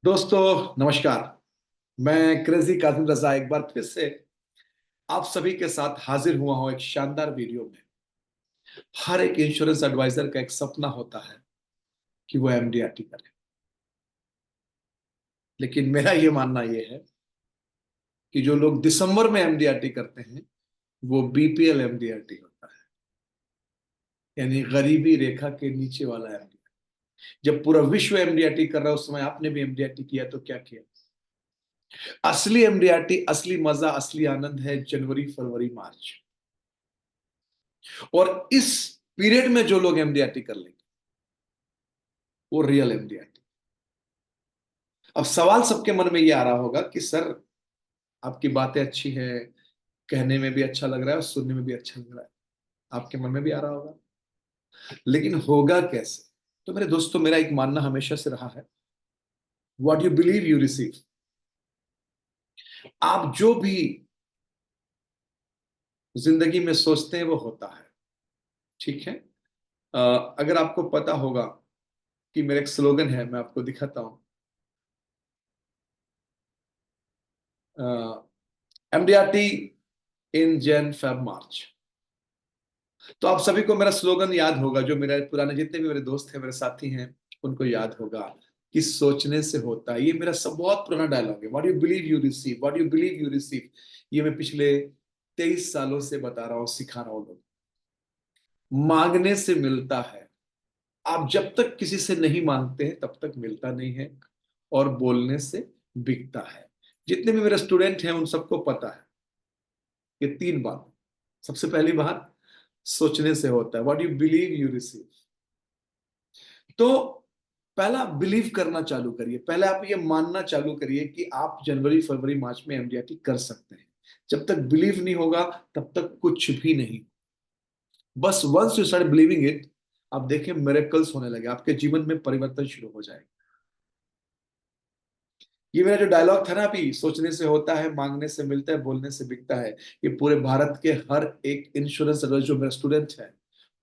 दोस्तों नमस्कार। मैं क्रेजी काजिम रजा एक बार फिर से आप सभी के साथ हाजिर हुआ हूं एक शानदार वीडियो में। हर एक इंश्योरेंस एडवाइजर का एक सपना होता है कि वो एमडीआरटी करे, लेकिन मेरा ये मानना ये है कि जो लोग दिसंबर में एमडीआरटी करते हैं वो बीपीएल एमडीआरटी होता है, यानी गरीबी रेखा के नीचे वाला एमडीआरटी। जब पूरा विश्व एमडीआरटी कर रहा है उस समय आपने भी एमडीआरटी किया तो क्या किया? असली एमडीआरटी, असली मजा, असली आनंद है जनवरी फरवरी मार्च। और इस पीरियड में जो लोग एमडीआरटी कर लेंगे वो रियल एमडीआरटी। अब सवाल सबके मन में ये आ रहा होगा कि सर, आपकी बातें अच्छी है, कहने में भी अच्छा लग रहा है और सुनने में भी अच्छा लग रहा है, आपके मन में भी आ रहा होगा, लेकिन होगा कैसे? तो मेरे दोस्तों, मेरा एक मानना हमेशा से रहा है, what you believe you receive. आप जो भी जिंदगी में सोचते हैं वो होता है। ठीक है। अगर आपको पता होगा कि मेरा एक स्लोगन है, मैं आपको दिखाता हूं। MDRT in Jan Feb March. तो आप सभी को मेरा स्लोगन याद होगा, जो मेरे पुराने जितने भी मेरे दोस्त हैं, मेरे साथी हैं, उनको याद होगा कि सोचने से होता है। ये मेरा सब बहुत पुराना डायलॉग है, what you believe you receive, what you believe you receive. ये मैं पिछले 23 सालों से बता रहा हूं, सिखा रहा हूं लोग। मांगने से मिलता है। आप जब तक किसी से नहीं मांगते हैं तब तक मिलता नहीं है, और बोलने से बिकता है। जितने भी मेरे स्टूडेंट हैं उन सबको पता है ये तीन बात। सबसे पहली बात, सोचने से होता है, what you believe you receive. तो पहला बिलीव करना चालू करिए, पहले आप ये मानना चालू करिए कि आप जनवरी फरवरी मार्च में एमडीआरटी कर सकते हैं। जब तक बिलीव नहीं होगा तब तक कुछ भी नहीं। बस once you start believing it, आप देखें मिरेकल्स होने लगे, आपके जीवन में परिवर्तन शुरू हो जाएगा। ये मेरा जो डायलॉग था ना अभी, सोचने से होता है, मांगने से मिलता है, बोलने से बिकता है, ये पूरे भारत के हर एक इंश्योरेंस जो मेरे स्टूडेंट है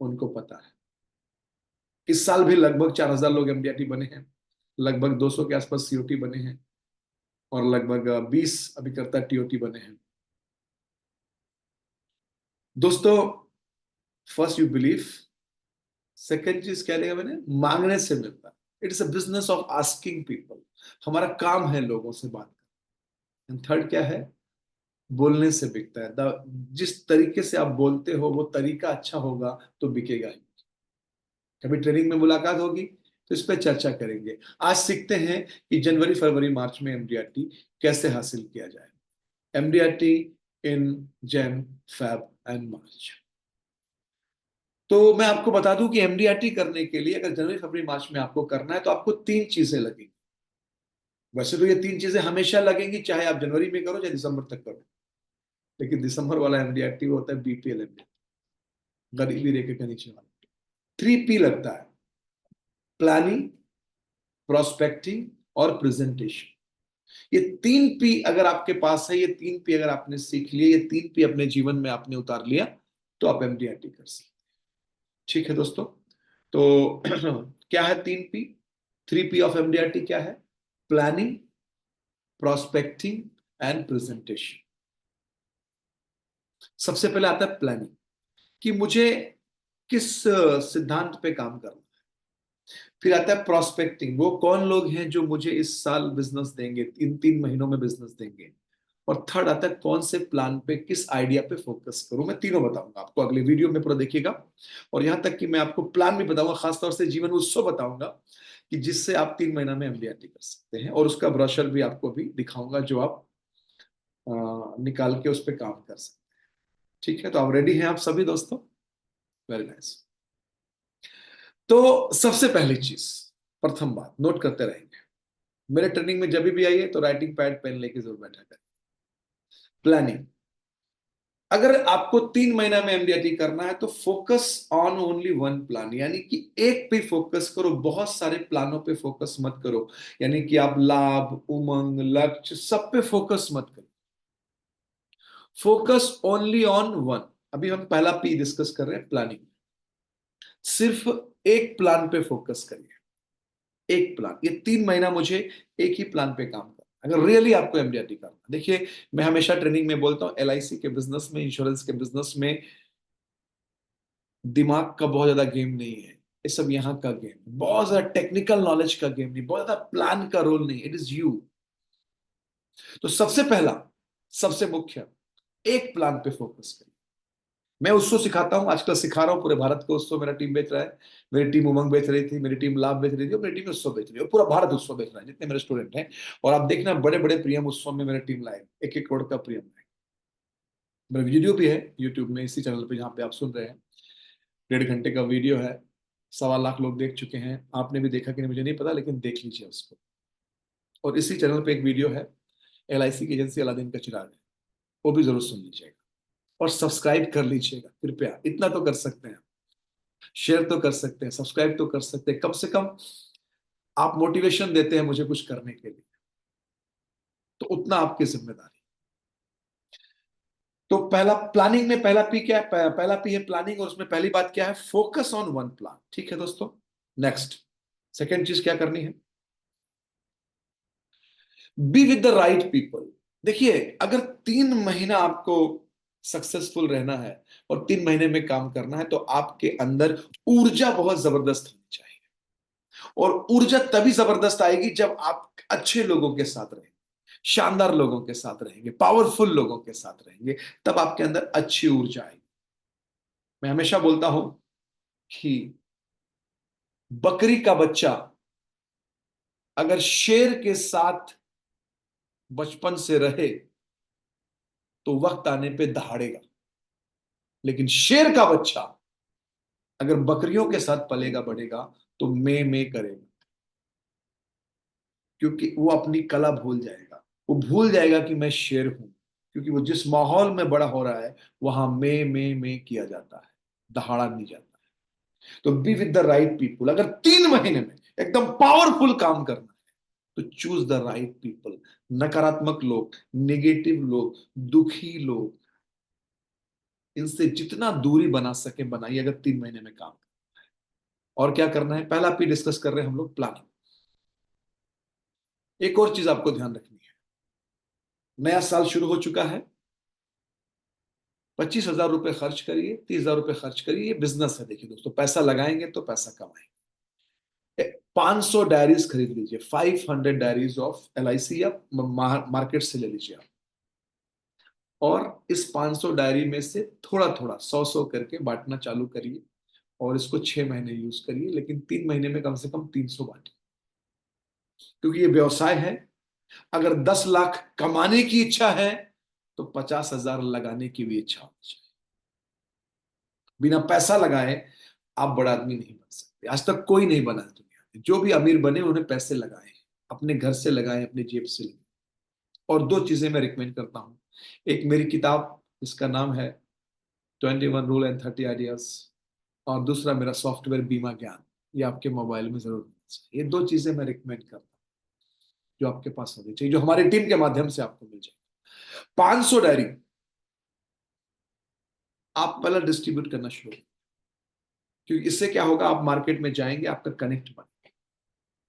उनको पता है। इस साल भी लगभग 4,000 लोग एमडीआरटी बने हैं, लगभग 200 के आसपास सीओटी बने हैं, और लगभग 20 अभी करता टीओटी बने हैं। दोस्तों, फर्स्ट यू बिलीव, सेकेंड चीज क्या लिया मैंने, मांगने से मिलता। It is a business of asking people. हमारा काम है लोगों से बात करना। थर्ड क्या है, बोलने से बिकता है। जिस तरीके से आप बोलते हो वो तरीका अच्छा होगा तो बिकेगा ही। कभी ट्रेनिंग में मुलाकात होगी तो इस पर चर्चा करेंगे। आज सीखते हैं कि जनवरी फरवरी मार्च में एमडीआरटी कैसे हासिल किया जाए। MDRT in Jan Feb and March. तो मैं आपको बता दूं कि एमडीआरटी करने के लिए अगर जनवरी फरवरी मार्च में आपको करना है तो आपको तीन चीजें लगेंगी। वैसे तो ये तीन चीजें हमेशा लगेंगी, चाहे आप जनवरी में करो चाहे दिसंबर तक करो, लेकिन दिसंबर वाला एमडीआरटी होता है बीपीएल एमडीआरटी, गरीबी रेखे के नीचे वाला। 3P लगता है, प्लानिंग, प्रोस्पेक्टिंग और प्रेजेंटेशन। ये 3P अगर आपके पास है, ये 3P अगर आपने सीख लिया, ये 3P अपने जीवन में आपने उतार लिया, तो आप एमडीआरटी कर सकते। ठीक है दोस्तों। तो क्या है 3P? 3P ऑफ एमडीआरटी क्या है? Planning, prospecting and presentation. सबसे पहले आता है प्लानिंग, कि मुझे किस सिद्धांत पे काम करना। फिर आता है प्रोस्पेक्टिंग, वो कौन लोग हैं जो मुझे इस साल बिजनेस देंगे, 3 3 महीनों में बिजनेस देंगे। और थर्ड आता है कौन से प्लान पे, किस आइडिया पे फोकस करूं। मैं तीनों बताऊंगा आपको, अगले वीडियो में पूरा देखिएगा। और यहां तक कि मैं आपको प्लान भी बताऊंगा, खासतौर से जीवन उत्सव बताऊंगा कि जिससे आप 3 महीना में एमडीआरटी कर सकते हैं। और उसका ब्रोशर भी आपको भी दिखाऊंगा जो आप निकाल के उस पर काम कर सकते हैं। ठीक है, तो आप रेडी हैं आप सभी दोस्तों? Very nice. तो सबसे पहली चीज, प्रथम बात नोट करते रहेंगे, मेरे ट्रेनिंग में जब भी आइए तो राइटिंग पैड पेन लेके जरूर बैठा करें। प्लानिंग, अगर आपको 3 महीना में एमडीआरटी करना है तो focus on only one plan, यानी कि एक पे फोकस करो, बहुत सारे प्लानों पे फोकस मत करो। यानी कि आप लाभ, उमंग, लक्ष्य सब पे फोकस मत करो। Focus only on one. अभी हम पहला पी डिस्कस कर रहे हैं, प्लानिंग। सिर्फ एक प्लान पे फोकस करिए। एक प्लान, ये 3 महीना मुझे एक ही प्लान पे काम करना अगर रियली आपको एमडीआरटी करना। देखिए, मैं हमेशा ट्रेनिंग में बोलता हूं, एलआईसी के बिजनेस में, इंश्योरेंस के बिजनेस में दिमाग का बहुत ज्यादा गेम नहीं है। ये सब यहाँ का गेम, बहुत ज्यादा टेक्निकल नॉलेज का गेम नहीं, बहुत ज्यादा प्लान का रोल नहीं, इट इज यू। तो सबसे पहला, सबसे मुख्य, एक प्लान पे फोकस करिए। मैं उसको सिखाता हूं, आजकल सिखा रहा हूं पूरे भारत को। उसको मेरा टीम बेच रहा है, मेरी टीम उमंग बेच रही थी, मेरी टीम लाभ बेच रही थी, और मेरी टीम उत्सव बेच रही है, और पूरा भारत उत्सव बेच रहा है जितने मेरे स्टूडेंट हैं। और आप देखना, बड़े बड़े प्रियम उत्सव में मेरी टीम लाए, 1-1 करोड़ का प्रियम लाए। मेरा वीडियो भी है यूट्यूब में, इसी चैनल पे जहाँ पे आप सुन रहे हैं। 1.5 घंटे का वीडियो है, 1.25 लाख लोग देख चुके हैं। आपने भी देखा कि नहीं मुझे नहीं पता, लेकिन देख लीजिए उसको। और इसी चैनल पे एक वीडियो है, एलआईसी की एजेंसी अलादीन का चिराग है, वो भी जरूर सुन लीजिएगा। और सब्सक्राइब कर लीजिएगा कृपया, इतना तो कर सकते हैं। शेयर तो कर सकते हैं, सब्सक्राइब तो कर सकते हैं, कम से कम आप मोटिवेशन देते हैं मुझे कुछ करने के लिए, तो उतना आपकी जिम्मेदारी। तो पहला, प्लानिंग में पहला पी क्या है? पहला पी है प्लानिंग, और उसमें पहली बात क्या है? Focus on one plan. ठीक है दोस्तों, नेक्स्ट, सेकेंड चीज क्या करनी है? Be with the right people. देखिए, अगर 3 महीना आपको सक्सेसफुल रहना है और 3 महीने में काम करना है, तो आपके अंदर ऊर्जा बहुत जबरदस्त होनी चाहिए। और ऊर्जा तभी जबरदस्त आएगी जब आप अच्छे लोगों के साथ रहेंगे, शानदार लोगों के साथ रहेंगे, पावरफुल लोगों के साथ रहेंगे, तब आपके अंदर अच्छी ऊर्जा आएगी। मैं हमेशा बोलता हूं कि बकरी का बच्चा अगर शेर के साथ बचपन से रहे तो वक्त आने पे दहाड़ेगा, लेकिन शेर का बच्चा अगर बकरियों के साथ पलेगा बढ़ेगा तो मैं करेगा, क्योंकि वो अपनी कला भूल जाएगा। वो भूल जाएगा कि मैं शेर हूं, क्योंकि वो जिस माहौल में बड़ा हो रहा है वहां मैं किया जाता है, दहाड़ा नहीं जाता है। तो be with the right people. अगर 3 महीने में एकदम पावरफुल काम करना है तो चूज द राइट पीपल। नकारात्मक लोग, नेगेटिव लोग, दुखी लोग, इनसे जितना दूरी बना सके बनाइए, अगर 3 महीने में काम। और क्या करना है? पहला पी डिस्कस कर रहे हैं हम लोग, प्लानिंग। एक और चीज आपको ध्यान रखनी है, नया साल शुरू हो चुका है, 25,000 रुपए खर्च करिए, 30,000 रुपए खर्च करिए, ये बिजनेस है। देखिए दोस्तों, पैसा लगाएंगे तो पैसा कमाएंगे। 500 डायरीज खरीद लीजिए, 500 डायरीज ऑफ एलआईसी, या मार्केट से ले लीजिए आप। और इस 500 डायरी में से थोड़ा थोड़ा 100-100 करके बांटना चालू करिए, और इसको 6 महीने यूज करिए, लेकिन 3 महीने में कम से कम 300 बांटिए, क्योंकि ये व्यवसाय है। अगर 10 लाख कमाने की इच्छा है तो 50,000 लगाने की भी इच्छा होनी चाहिए। बिना पैसा लगाए आप बड़ा आदमी नहीं बन सकते। आज तक कोई नहीं बना है दुनिया में। जो भी अमीर बने उन्हें पैसे लगाए, अपने घर से लगाए, अपने जेब से लगाए। और दो चीजें मैं रिकमेंड करता हूं, एक मेरी किताब जिसका नाम है 21 रूल एंड 30 आइडियाज, और दूसरा मेरा सॉफ्टवेयर बीमा ज्ञान। ये आपके मोबाइल में जरूर होना चाहिए। ये दो चीजें मैं रिकमेंड करता हूँ जो आपके पास होनी चाहिए, जो हमारी टीम के माध्यम से आपको मिल जाए। 500 डायरी आप पहले डिस्ट्रीब्यूट करना शुरू करें, क्योंकि इससे क्या होगा, आप मार्केट में जाएंगे, आपका कनेक्ट बनेगा,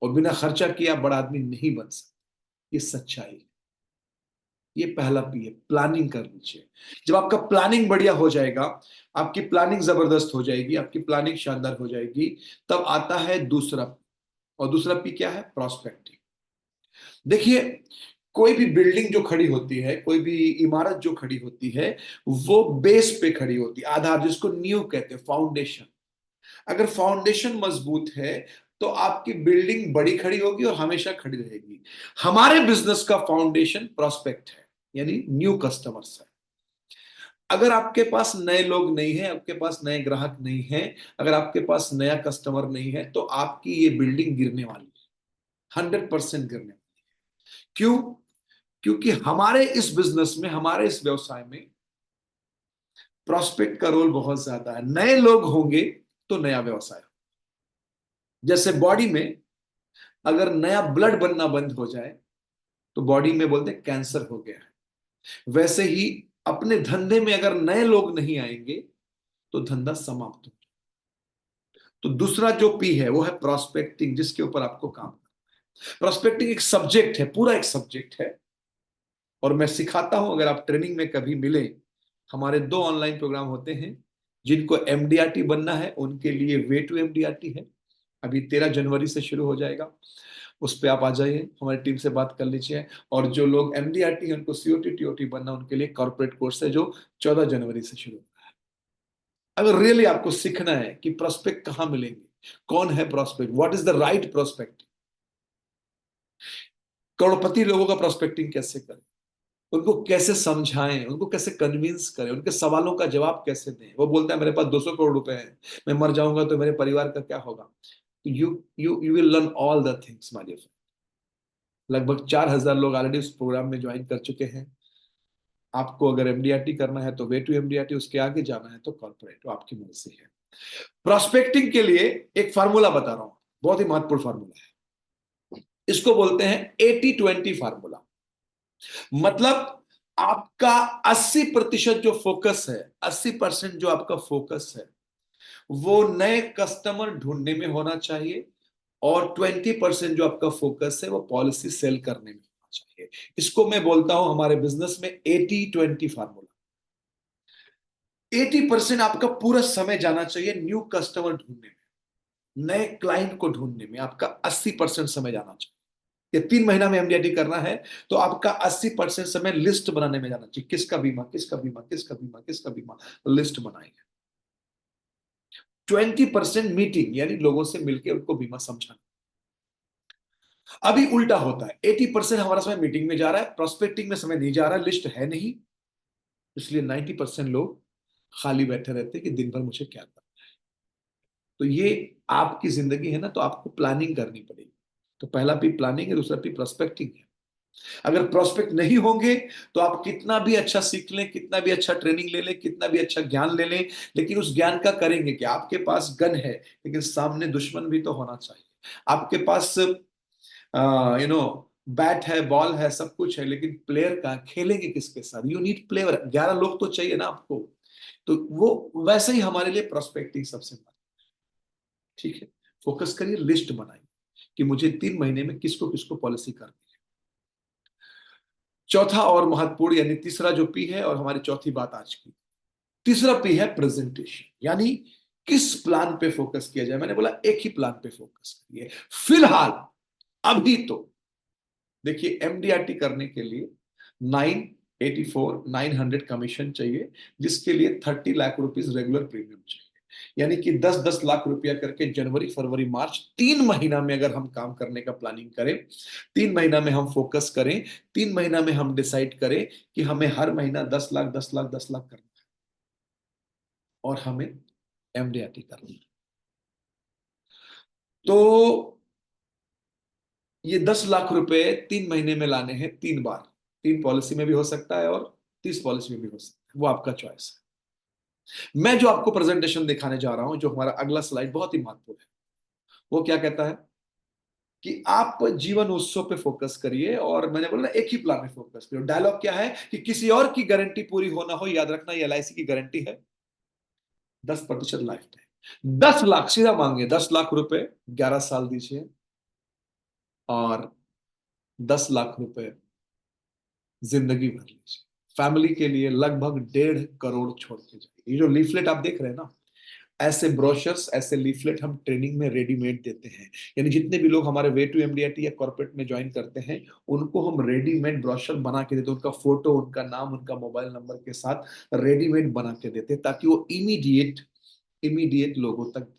और बिना खर्चा किए आप बड़ा आदमी नहीं बन सकते। ये सच्चाई है। ये पहला पी है, प्लानिंग कर लीजिए। जब आपका प्लानिंग बढ़िया हो जाएगा, आपकी प्लानिंग जबरदस्त हो जाएगी, आपकी प्लानिंग शानदार हो जाएगी, तब आता है दूसरा। और दूसरा पी क्या है? प्रॉस्पेक्टिंग। देखिए, कोई भी बिल्डिंग जो खड़ी होती है, कोई भी इमारत जो खड़ी होती है, वो बेस पे खड़ी होती है, आधार, जिसको नींव कहते हैं, फाउंडेशन। अगर फाउंडेशन मजबूत है तो आपकी बिल्डिंग बड़ी खड़ी होगी और हमेशा खड़ी रहेगी। हमारे बिजनेस का फाउंडेशन प्रॉस्पेक्ट है, यानी न्यू कस्टमर्स है। अगर आपके पास नए लोग नहीं है, आपके पास नए ग्राहक नहीं है, अगर आपके पास नया कस्टमर नहीं है, तो आपकी ये बिल्डिंग गिरने वाली है, 100% गिरने वाली है। क्यों? क्योंकि हमारे इस बिजनेस में, हमारे इस व्यवसाय में प्रॉस्पेक्ट का रोल बहुत ज्यादा है। नए लोग होंगे तो नया व्यवसाय। जैसे बॉडी में अगर नया ब्लड बनना बंद हो जाए तो बॉडी में बोलते हैं कैंसर हो गया है। वैसे ही अपने धंधे में अगर नए लोग नहीं आएंगे तो धंधा समाप्त हो। तो दूसरा जो पी है वो है प्रोस्पेक्टिंग, जिसके ऊपर आपको काम करना है। प्रोस्पेक्टिंग एक सब्जेक्ट है, पूरा एक सब्जेक्ट है, और मैं सिखाता हूं। अगर आप ट्रेनिंग में कभी मिले, हमारे 2 ऑनलाइन प्रोग्राम होते हैं। जिनको एमडीआरटी बनना है उनके लिए वे टू एमडीआरटी है, अभी 13 जनवरी से शुरू हो जाएगा। उस पर आप आ जाइए, हमारी टीम से बात कर लीजिए। और जो लोग एमडीआरटी है उनको सीओटी टीओटी बनना, उनके लिए कॉर्पोरेट कोर्स है जो 14 जनवरी से शुरू होगा। अगर रियली आपको सीखना है कि प्रोस्पेक्ट कहां मिलेंगे, कौन है prospect, what is the right prospect, करोड़पति लोगों का प्रोस्पेक्टिंग कैसे करें, उनको कैसे समझाएं, उनको कैसे कन्विंस करें, उनके सवालों का जवाब कैसे दें। वो बोलता है मेरे पास 200 करोड़ रुपए हैं, मैं मर जाऊंगा तो मेरे परिवार का क्या होगा। You will learn all the things my dear. लगभग 4000 लोग ऑलरेडी उस प्रोग्राम में ज्वाइन कर चुके हैं। आपको अगर एमडीआरटी करना है तो वे टू एमडीआरटी, उसके आगे जाना है तो कॉर्पोरेट, तो आपकी मर्जी है। प्रोस्पेक्टिंग के लिए एक फार्मूला बता रहा हूं, बहुत ही महत्वपूर्ण फार्मूला है। इसको बोलते हैं 80-20 फार्मूला। मतलब आपका 80% जो फोकस है, 80% जो आपका फोकस है वो नए कस्टमर ढूंढने में होना चाहिए, और 20% जो आपका फोकस है वो पॉलिसी सेल करने में होना चाहिए। इसको मैं बोलता हूं हमारे बिजनेस में 80-20 फार्मूला। 80% आपका पूरा समय जाना चाहिए न्यू कस्टमर ढूंढने में, नए क्लाइंट को ढूंढने में आपका 80% समय जाना चाहिए। ये 3 महीना में एमडीआरटी करना है तो आपका 80% समय लिस्ट बनाने में जाना चाहिए, किसका बीमा, किसका बीमा, किसका बीमा, किसका बीमा, लिस्ट बनाएंगे। 20% मीटिंग, यानी लोगों से मिलकर उनको बीमा समझाना। अभी उल्टा होता है, 80% हमारा समय मीटिंग में जा रहा है, प्रोस्पेक्टिंग में समय नहीं जा रहा है, लिस्ट है नहीं, इसलिए 90% लोग खाली बैठे रहते हैं कि दिन भर मुझे क्या करना। तो ये आपकी जिंदगी है ना, तो आपको प्लानिंग करनी पड़ेगी। तो पहला पी प्लानिंग है, दूसरा पी प्रोस्पेक्टिंग है। अगर प्रोस्पेक्ट नहीं होंगे तो आप कितना भी अच्छा सीख लें, कितना भी अच्छा ट्रेनिंग ले लें, कितना भी अच्छा ज्ञान ले लें, लेकिन उस ज्ञान का करेंगे कि आपके पास गन है लेकिन सामने दुश्मन भी तो होना चाहिए। आपके पास यू नो बैट है, बॉल है, सब कुछ है, लेकिन प्लेयर का खेलेंगे किसके साथ। यू नीड प्लेयर, 11 लोग तो चाहिए ना आपको। तो वो वैसे ही हमारे लिए प्रोस्पेक्टिंग सबसे बड़ा। ठीक है, फोकस करिए, लिस्ट बनाइए कि मुझे 3 महीने में किसको किसको पॉलिसी करनी है। चौथा और महत्वपूर्ण, यानी तीसरा जो पी है, और हमारी चौथी बात आज की, तीसरा पी है प्रेजेंटेशन, यानी किस प्लान पे फोकस किया जाए। मैंने बोला एक ही प्लान पे फोकस करिए फिलहाल, अभी तो। देखिए, एमडीआरटी करने के लिए 984 900 कमीशन चाहिए, जिसके लिए 30 लाख रुपीज रेगुलर प्रीमियम चाहिए। यानी कि 10-10 लाख रुपया करके जनवरी फरवरी मार्च 3 महीना में अगर हम काम करने का प्लानिंग करें, 3 महीना में हम फोकस करें, 3 महीना में हम डिसाइड करें कि हमें हर महीना 10 लाख 10 लाख 10 लाख करना है, और हमें एमडीआरटी करना है। तो ये 10 लाख रुपए 3 महीने में लाने हैं, 3 बार, 3 पॉलिसी में भी हो सकता है और 30 पॉलिसी में भी हो सकता है, वो आपका चॉइस है। मैं जो आपको प्रेजेंटेशन दिखाने जा रहा हूं, जो हमारा अगला स्लाइड बहुत ही महत्वपूर्ण है, वो क्या कहता है कि आप जीवन उत्सव पे फोकस करिए, और मैंने बोला एक ही प्लान में फोकस करिए। डायलॉग क्या है कि किसी और की गारंटी पूरी हो ना हो, याद रखना ये एलआईसी की गारंटी है 10% लाइफ टाइम। 10 लाख सीधा मांगे, 10 लाख रुपए 11 साल दीजिए, और 10 लाख रुपए जिंदगी भर लीजिए। फैमिली के लिए लगभग 1.5 करोड़ छोड़ के जाइए। ये जो लीफलेट आप देख रहे हैं ना, ऐसे ब्रोशर्स, ऐसे लीफलेट हम ट्रेनिंग में रेडीमेड देते हैं। यानी जितने भी लोग हमारे वे टू एमडीआरटी या कॉर्पोरेट में ज्वाइन करते हैं, उनको हम रेडीमेड ब्रोशर बना के देते हैं, उनका फोटो, उनका नाम, उनका मोबाइल नंबर के साथ रेडीमेड बना के देते हैं, ताकि वो इमीडिएट इमीडिएट लोगों तक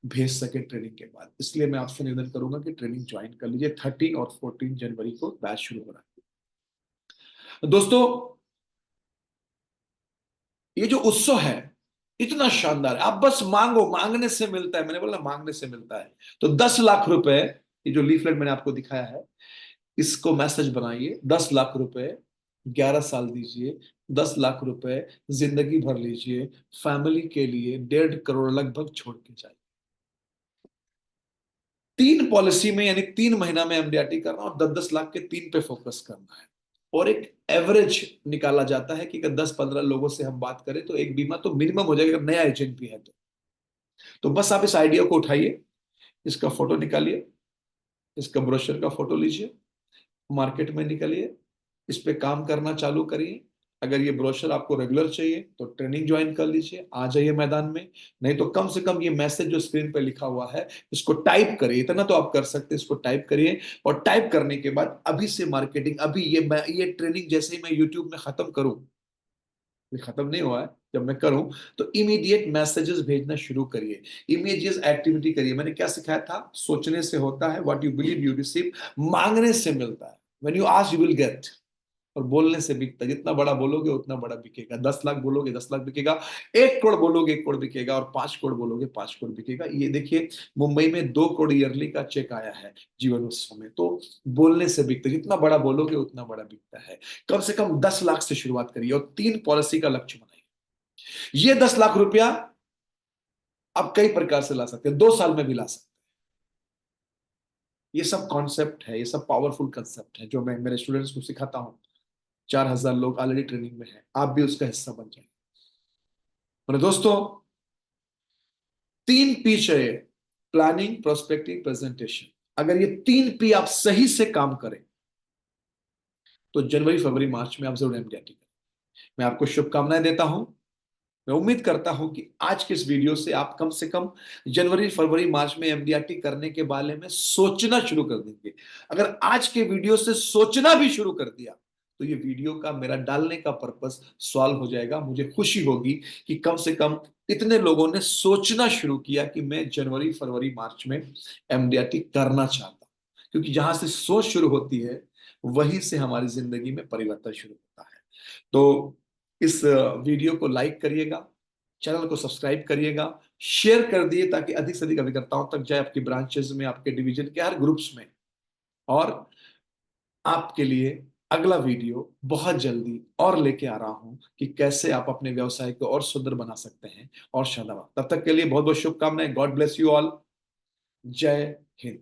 भेज सके ट्रेनिंग के बाद। इसलिए मैं आपसे निवेदन करूंगा कि ट्रेनिंग ज्वाइन कर लीजिए। 13 और 14 जनवरी को बैच शुरू हो रहा है दोस्तों। ये जो उत्सव है इतना शानदार है, आप बस मांगो, मांगने से मिलता है। मैंने बोला मांगने से मिलता है। तो 10 लाख रुपए, ये जो लीफलेट मैंने आपको दिखाया है, इसको मैसेज बनाइए। 10 लाख रुपए 11 साल दीजिए, 10 लाख रुपए जिंदगी भर लीजिए, फैमिली के लिए 1.5 करोड़ लगभग छोड़ के जाइए। 3 पॉलिसी में, यानी 3 महीना में एमडीआरटी करना, और 10-10 लाख के 3 पे फोकस करना है। और एक एवरेज निकाला जाता है कि अगर 10-15 लोगों से हम बात करें तो एक बीमा तो मिनिमम हो जाएगा, अगर नया एजेंट भी है तो। तो बस आप इस आइडिया को उठाइए, इसका फोटो निकालिए, इसका ब्रोशर का फोटो लीजिए, मार्केट में निकलिए, इस पे काम करना चालू करिए। अगर ये ब्रोशर आपको रेगुलर चाहिए तो ट्रेनिंग ज्वाइन कर लीजिए, आ जाइए मैदान में। नहीं तो कम से कम ये मैसेज जो स्क्रीन पे लिखा हुआ है इसको टाइप करिए, इतना तो आप कर सकते हैं, इसको टाइप करिए। और टाइप करने के बाद अभी से मार्केटिंग, अभी ये ट्रेनिंग जैसे ही मैं यूट्यूब में खत्म करूं, ये खत्म नहीं हुआ है, जब मैं करूं तो इमीडिएट मैसेजेस भेजना शुरू करिए, इमीडिएट एक्टिविटी करिए। मैंने क्या सिखाया था? सोचने से होता है, what you believe you receive, मांगने से मिलता है, when you ask you will get, और बोलने से बिकता है। जितना बड़ा बोलोगे उतना बड़ा बिकेगा। 10 लाख बोलोगे 10 लाख बिकेगा, 1 करोड़ बोलोगे 1 करोड़ बिकेगा, और 5 करोड़ बोलोगे 5 करोड़ बिकेगा। ये देखिए, मुंबई में 2 करोड़ ईयरली का चेक आया है जीवन उत्सव में। तो बोलने से बिकता है, जितना बड़ा बोलोगे उतना बड़ा बिकता है। कम से कम 10 लाख से शुरुआत करिए और 3 पॉलिसी का लक्ष्य बनाइए। ये 10 लाख रुपया आप कई प्रकार से ला सकते हैं, 2 साल में भी ला सकते हैं। ये सब कॉन्सेप्ट है, ये सब पावरफुल कंसेप्ट है जो मैं मेरे स्टूडेंट्स को सिखाता हूँ। 4,000 लोग ऑलरेडी ट्रेनिंग में हैं, आप भी उसका हिस्सा बन जाए। मेरे दोस्तों, 3 P चाहिए: प्लानिंग, प्रोस्पेक्टिंग, प्रेजेंटेशन। अगर ये 3 P आप सही से काम करें तो जनवरी फरवरी मार्च में आप जरूर एमडीआरटी करें। मैं आपको शुभकामनाएं देता हूं। मैं उम्मीद करता हूं कि आज के इस वीडियो से आप कम से कम जनवरी फरवरी मार्च में एमडीआरटी करने के बारे में सोचना शुरू कर देंगे। अगर आज के वीडियो से सोचना भी शुरू कर दिया तो ये वीडियो का मेरा डालने का पर्पस सॉल्व हो जाएगा। मुझे खुशी होगी कि कम से कम इतने लोगों ने सोचना शुरू किया कि मैं जनवरी फरवरी मार्च में एमडीआरटी करना चाहता हूं। क्योंकि जहां से सोच शुरू होती है वहीं से हमारी जिंदगी में परिवर्तन शुरू होता है। तो इस वीडियो को लाइक करिएगा, चैनल को सब्सक्राइब करिएगा, शेयर कर दिए ताकि अधिक से अधिक अभिकर्ताओं तक जाए, आपके ब्रांचेस में, आपके डिवीजन के हर ग्रुप्स में। और आपके लिए अगला वीडियो बहुत जल्दी और लेके आ रहा हूं कि कैसे आप अपने व्यवसाय को और सुंदर बना सकते हैं और शानदार। तब तक के लिए बहुत बहुत शुभकामनाएं। God bless you all. जय हिंद।